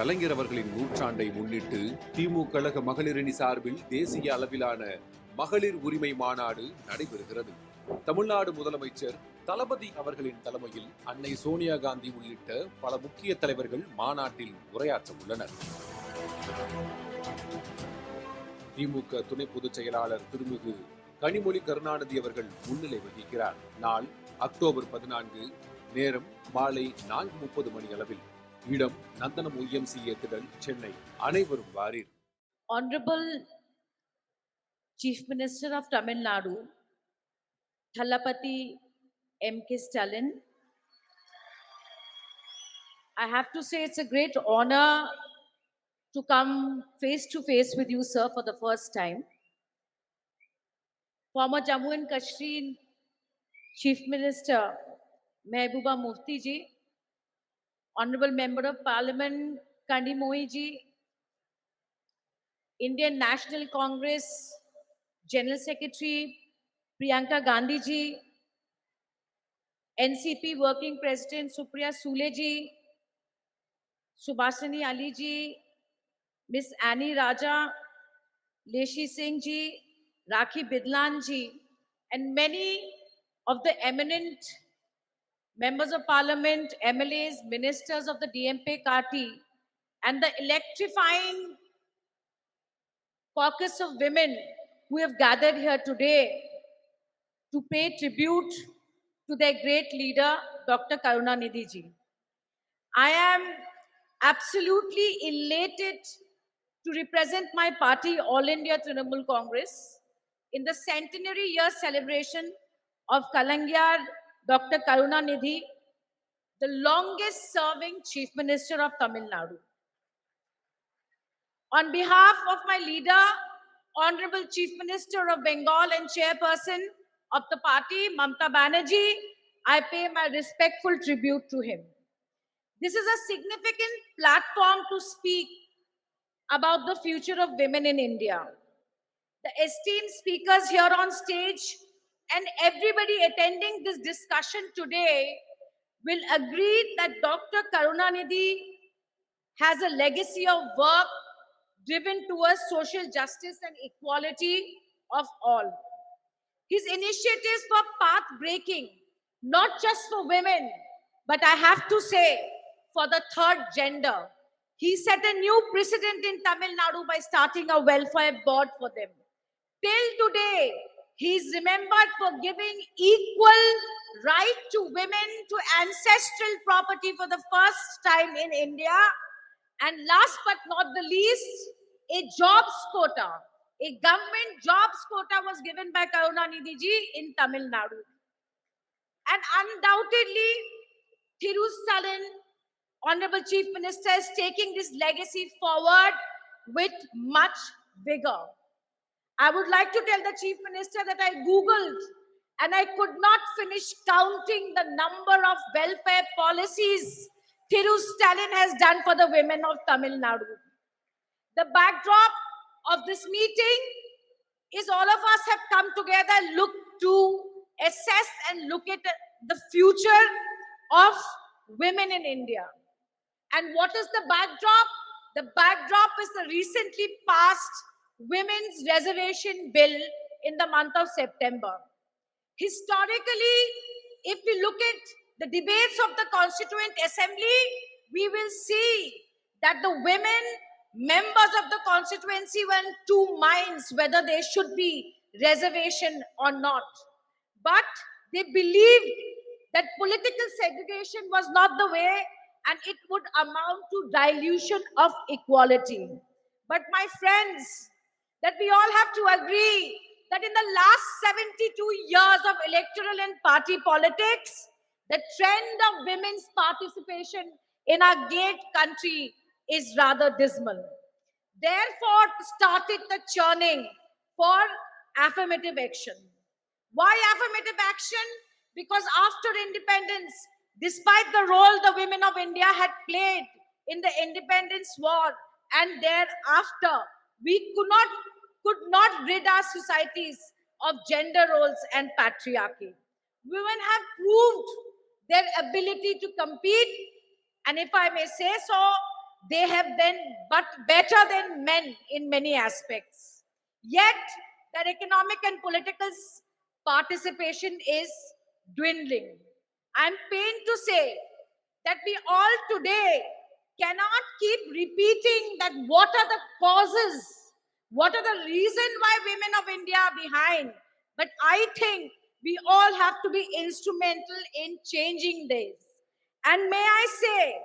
கலைஞர் அவர்களின் நூற்றாண்டை முன்னிட்டு திமுக கழக மகளிரணி சார்பில் தேசிய அளவிலான மகளிர் உரிமை மாநாடு நடைபெறுகிறது. தமிழ்நாடு முதலமைச்சர் தளபதி அவர்களின் தலைமையில் அன்னை சோனியா காந்தி உள்ளிட்ட பல முக்கிய தலைவர்கள் மாநாட்டில் உரையாற்ற உள்ளனர். திமுக துணை பொதுச் செயலாளர் திருமிகு கனிமொழி கருணாநிதி அவர்கள் முன்னிலை வகிக்கிறார். நாள் அக்டோபர் 14, நேரம் மாலை 4:30 மணி அளவில். இடம் நந்தனம் YMCA திடல், சென்னை. அனைவரும் வாரீர். Honorable Chief Minister of Tamil Nadu, Thalapathy MK Stalin, I have to say it's a great honor to come face to face with you, sir, for the first time. Former Jammu and Kashmir Chief Minister Mehbooba Mufti ji, Honorable Member of Parliament Kandi Mohi ji, Indian National Congress General Secretary Priyanka Gandhi ji, NCP Working President Supriya Sule ji, Subhasini Ali ji, Miss Annie Raja, Leshi Singh ji, Rakhi Bidlan ji, and many of the eminent members of parliament, MLAs, ministers of the DMK party, and the electrifying caucus of women who have gathered here today to pay tribute to their great leader, Dr. Karunanidhi ji. I am absolutely elated to represent my party, All India Trinamool Congress, in the centenary year celebration of Kalangiyar Dr. Karunanidhi, the longest serving Chief Minister of Tamil Nadu. On behalf of my leader, Honorable Chief Minister of Bengal and Chairperson of the party, Mamata Banerjee, I pay my respectful tribute to him. This is a significant platform to speak about the future of women in India. The esteemed speakers here on stage and everybody attending this discussion today will agree that Dr. Karunanidhi has a legacy of work driven towards social justice and equality of all. His initiatives were path-breaking, not just for women, but I have to say, for the third gender. He set a new precedent in Tamil Nadu by starting a welfare board for them. Till today, he is remembered for giving equal right to women to ancestral property for the first time in India. And last but not the least, a jobs quota, a government jobs quota was given by Karunanidhi ji in Tamil Nadu. And undoubtedly, Thiru Stalin, Honorable Chief Minister, is taking this legacy forward with much vigor. I would like to tell the Chief Minister that I Googled and I could not finish counting the number of welfare policies Thiru Stalin has done for the women of Tamil Nadu. The backdrop of this meeting is all of us have come together, look to assess and look at the future of women in India. And what is the backdrop? The backdrop is the recently passed Women's Reservation Bill in the month of September. Historically, if we look at the debates of the Constituent Assembly, we will see that the women members of the constituency were in two minds whether there should be reservation or not. But they believed that political segregation was not the way and it would amount to dilution of equality. But my friends, that we all have to agree that in the last 72 years of electoral and party politics, the trend of women's participation in our great country is rather dismal. Therefore, started the churning for affirmative action. Why affirmative action? Because after independence, despite the role the women of India had played in the independence war and thereafter, we could not rid our societies of gender roles and patriarchy. Women have proved their ability to compete, and if I may say so, they have been but better than men in many aspects. Yet, their economic and political participation is dwindling. I'm pained to say that we all today cannot keep repeating that what are the causes, what are the reason why women of India are behind. But I think we all have to be instrumental in changing this. And may I say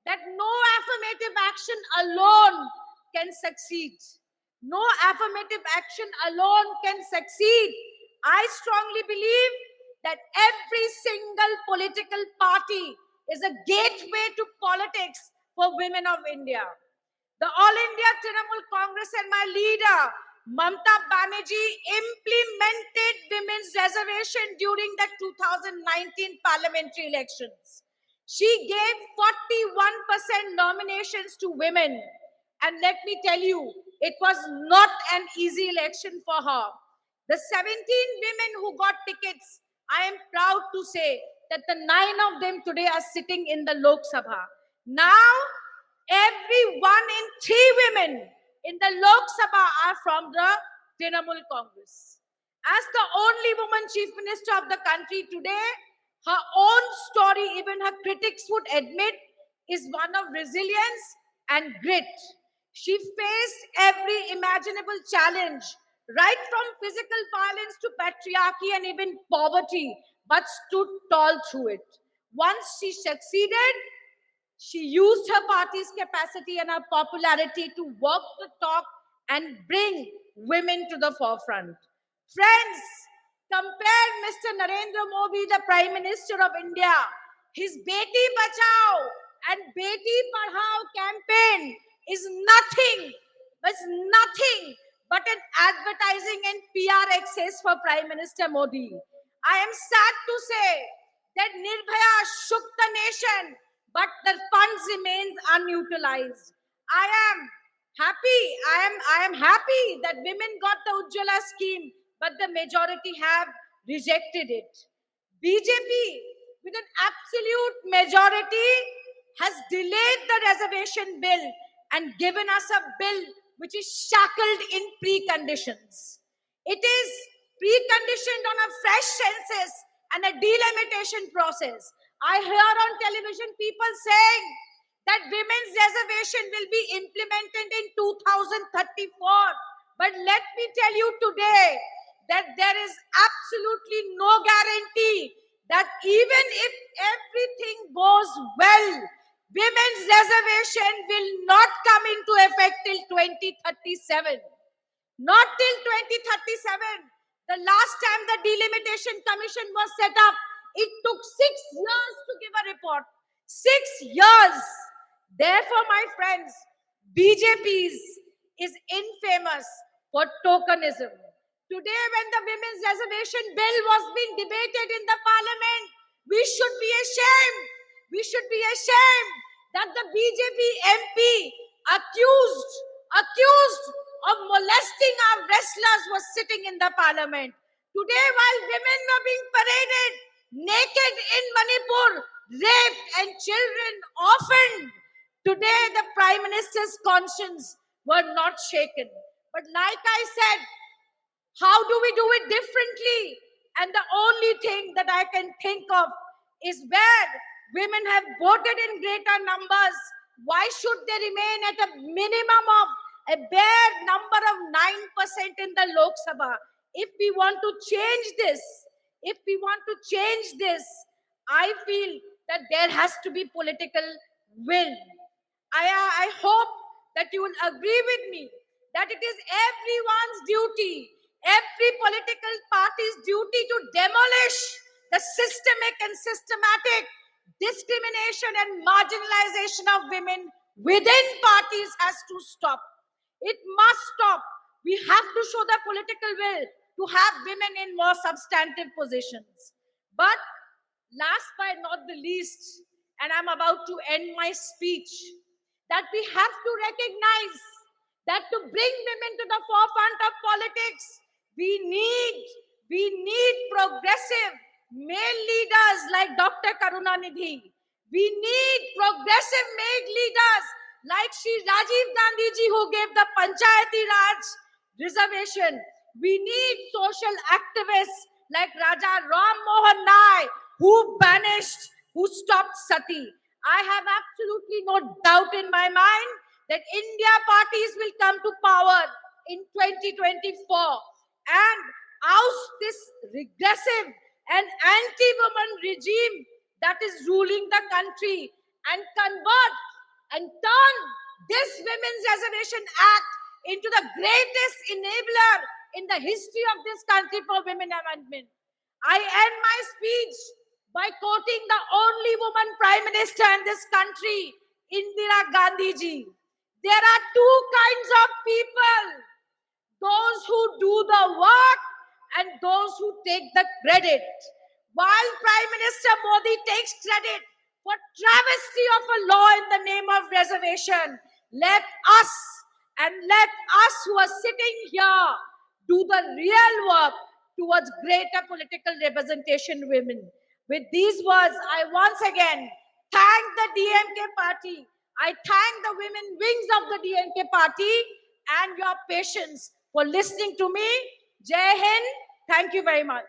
that no affirmative action alone can succeed. No affirmative action alone can succeed. I strongly believe that every single political party is a gateway to politics for women of India. The All India Trinamool Congress and my leader, Mamta Banerjee, implemented women's reservation during the 2019 parliamentary elections. She gave 41% nominations to women. And let me tell you, it was not an easy election for her. The 17 women who got tickets, I am proud to say that the 9 of them today are sitting in the Lok Sabha. Now, every 1 in 3 women in the Lok Sabha are from the Trinamool Congress. As the only woman chief minister of the country today, her own story, even her critics would admit, is one of resilience and grit. She faced every imaginable challenge, right from physical violence to patriarchy and even poverty, but stood tall through it. Once she succeeded, she used her party's capacity and her popularity to walk the talk and bring women to the forefront. Friends, compare Mr. Narendra Modi, the Prime Minister of India. His Beti Bachao and Beti Padhao campaign is nothing but an advertising and PR excess for Prime Minister Modi. I am sad to say that Nirbhaya shook the nation, but the funds remains unutilized. I am happy that women got the Ujjwala scheme, but the majority have rejected it. BJP, with an absolute majority, has delayed the reservation bill and given us a bill which is shackled in preconditions. It is preconditioned on a fresh census and a delimitation process. I hear on television people saying that women's reservation will be implemented in 2034. But let me tell you today that there is absolutely no guarantee that even if everything goes well, women's reservation will not come into effect till 2037. Not till 2037. The last time the Delimitation Commission was set up, it took 6 years to give a report. 6 years. Therefore, my friends, BJP is infamous for tokenism. Today, when the women's reservation bill was being debated in the parliament, we should be ashamed. We should be ashamed that the BJP MP accused of molesting our wrestlers was sitting in the parliament. Today, while women were being paraded naked in Manipur, raped and children orphaned, today the Prime Minister's conscience were not shaken. But like I said, how do we do it differently? And the only thing that I can think of is where women have voted in greater numbers, why should they remain at a minimum of a bare number of 9% in the Lok Sabha? If we want to change this, I feel that there has to be political will. I hope that you will agree with me that it is everyone's duty, every political party's duty to demolish the systemic and systematic discrimination and marginalization of women within parties has to stop. It must stop. We have to show the political will to have women in more substantive positions. But last but not the least, and I'm about to end my speech, that we have to recognize that to bring women to the forefront of politics, we need progressive male leaders like Dr. Karunanidhi. We need progressive male leaders like Shri Rajiv Gandhi ji who gave the Panchayati Raj reservation. We need social activists like Raja Ram Mohan Rai who banished, who stopped sati. I have absolutely no doubt in my mind that India parties will come to power in 2024 and oust this regressive and anti-woman regime that is ruling the country and convert and turn this Women's Reservation Act into the greatest enabler in the history of this country for women amendment. I end my speech by quoting the only woman prime minister in this country, Indira Gandhi ji. There are two kinds of people: those who do the work and those who take the credit. While Prime Minister Modi takes credit for travesty of a law in the name of reservation, let us who are sitting here do the real work towards greater political representation women. With these words, I once again thank the DMK party. I thank the women wings of the DMK party and your patience for listening to me. Jai Hind. Thank you very much.